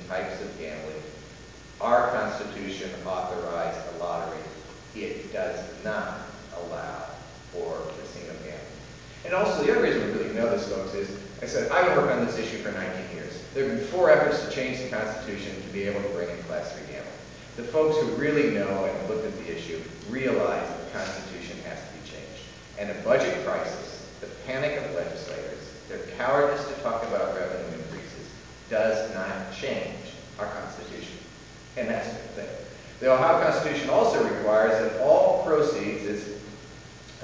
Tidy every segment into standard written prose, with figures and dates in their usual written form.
types of gambling. Our Constitution authorized a lottery. It does not allow for casino gambling. And also, the other reason we really know this, folks, is, I said, I've been working on this issue for 19 years. There have been 4 efforts to change the Constitution to be able to bring in Class 3 gambling. The folks who really know and looked at the issue realize the Constitution has to be changed. And a budget crisis, the panic of legislators, their cowardice to talk about revenue increases, does not change our Constitution. And that's the thing. The Ohio Constitution also requires that all proceeds, as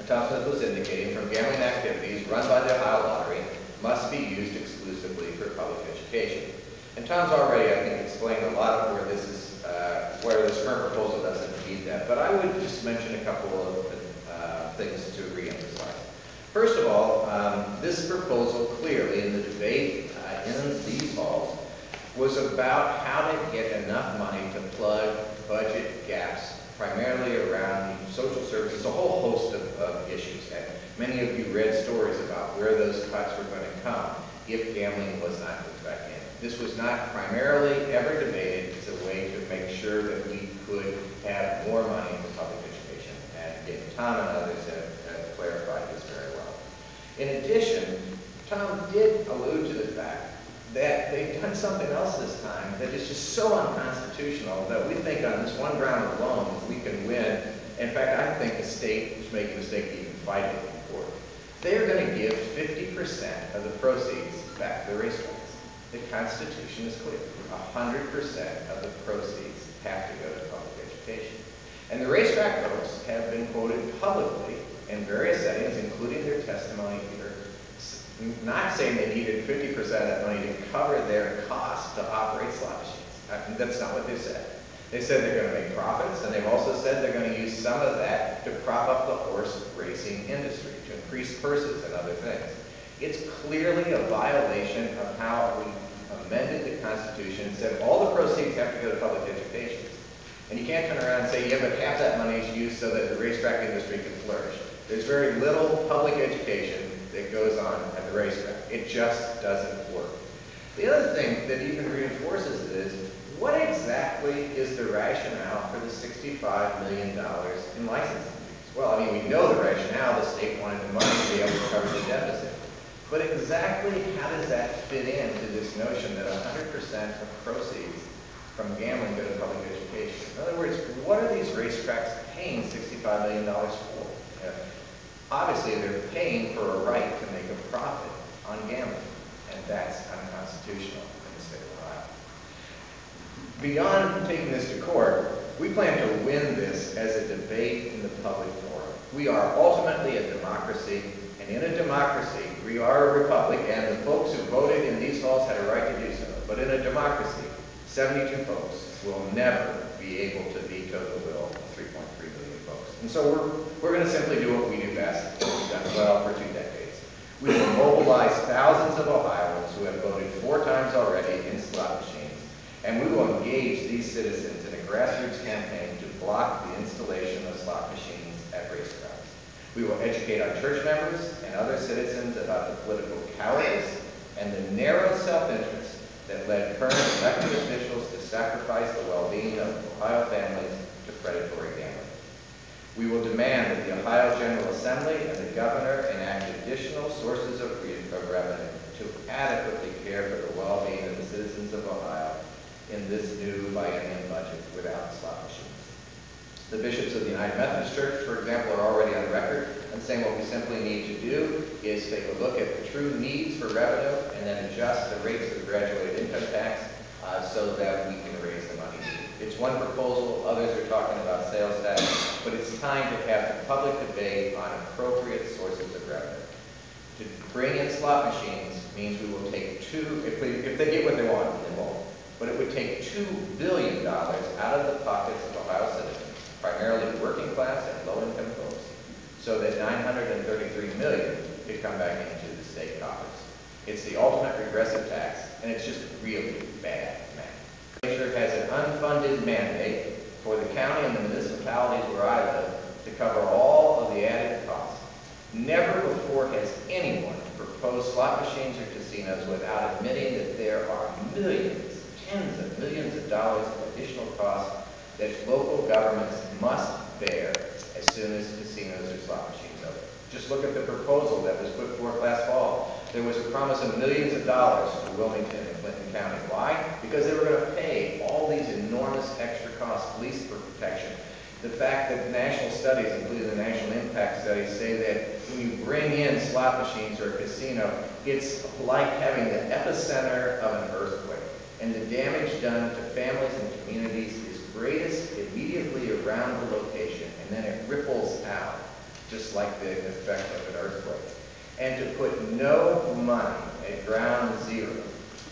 Tom Smith was indicating, from gambling activities run by the Ohio Lottery must be used exclusively for public education. And Tom's already, I think, explained a lot of where this is, where this current proposal doesn't meet that. But I would just mention a couple of things to reemphasize. First of all, this proposal clearly in the debate in these halls was about how to get enough money to plug budget gaps, primarily around social services, a whole host of issues. And many of you read stories about where those cuts were going to come if gambling was not put back in. This was not primarily ever debated as a way to make sure that we could have more money for public education. And again, Tom and others have clarified this very well. In addition, Tom did allude to the fact that they've done something else this time that is just so unconstitutional that we think on this one ground alone we can win. In fact, I think the state is making a mistake to even fight it in court. They're going to give 50% of the proceeds back to the racetracks. The Constitution is clear. 100% of the proceeds have to go to public education. And the racetrack folks have been quoted publicly in various settings, including their testimony here, not saying they needed 50% of that money to cover their costs to operate slot machines. That's not what they said. They said they're going to make profits, and they've also said they're going to use some of that to prop up the horse racing industry, to increase purses and other things. It's clearly a violation of how we amended the Constitution and said all the proceeds have to go to public education. And you can't turn around and say, yeah, but half that money is used so that the racetrack industry can flourish. There's very little public education that goes on at the racetrack. It just doesn't work. The other thing that even reinforces it is, what exactly is the rationale for the $65 million in licensing fees? Well, I mean, we know the rationale. The state wanted the money to be able to cover the deficit. But exactly how does that fit into this notion that 100% of proceeds from gambling go to public education? In other words, what are these racetracks paying $65 million for? Obviously, they're paying for a right to make a profit on gambling, and that's unconstitutional in the state of Ohio. Beyond taking this to court, we plan to win this as a debate in the public forum. We are ultimately a democracy, and in a democracy, we are a republic, and the folks who voted in these halls had a right to do so. But in a democracy, 72 folks will never be able to veto the will of 3.3 million folks. And so we're going to simply do what we do best, what we've done well for 2 decades. We will mobilize thousands of Ohioans who have voted 4 times already in slot machines, and we will engage these citizens in a grassroots campaign to block the installation of slot machines at racetracks. We will educate our church members and other citizens about the political cowardice and the narrow self-interest that led current elected officials to sacrifice the well-being of Ohio families to predatory gambling. We will demand that the Ohio General Assembly and the governor enact additional sources of revenue to adequately care for the well-being of the citizens of Ohio in this new biennium budget without slot machines. The bishops of the United Methodist Church, for example, are already on record and saying what we simply need to do is take a look at the true needs for revenue and then adjust the rates of the graduated income tax so that we can raise the money. It's one proposal. Others are talking about sales tax, but it's time to have the public debate on appropriate sources of revenue. To bring in slot machines means we will take if they get what they want, they won't. But it would take $2 billion out of the pockets of Ohio citizens, primarily working class and low-income folks, so that $933 million could come back into the state coffers. It's the ultimate regressive tax, and it's just really bad math. The legislature has an unfunded mandate for the county and the municipalities where I live to cover all of the added costs. Never before has anyone proposed slot machines or casinos without admitting that there are millions, tens of millions of dollars of additional costs that local governments must bear as soon as casinos or slot machines open. Just look at the proposal that was put forth last fall. There was a promise of millions of dollars for Wilmington and Clinton County. Why? Because they were going to pay all these enormous extra costs, police protection. The fact that national studies, including the national impact studies, say that when you bring in slot machines or a casino, it's like having the epicenter of an earthquake. And the damage done to families and communities is greatest immediately around the location, and then it ripples out, just like the effect of an earthquake. And to put no money at ground zero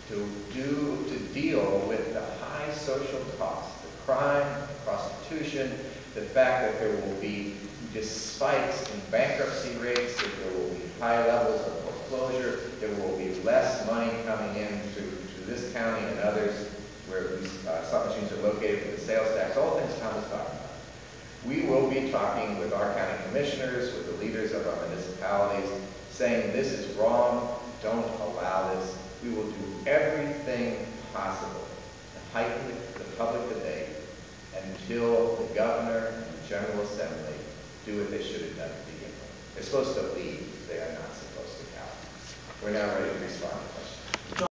to deal with the high social costs, the crime, the prostitution, the fact that there will be just spikes in bankruptcy rates, that there will be high levels of foreclosure, there will be less money coming in to this county and others where these slot machines are located with the sales tax, all the things Tom was talking about. We will be talking with our county commissioners, with the leaders of our municipalities, saying this is wrong, don't allow this. We will do everything possible to heighten the public debate until the governor and the General Assembly do what they should have done to begin with. They're supposed to lead, they are not supposed to count. We're now ready to respond to questions.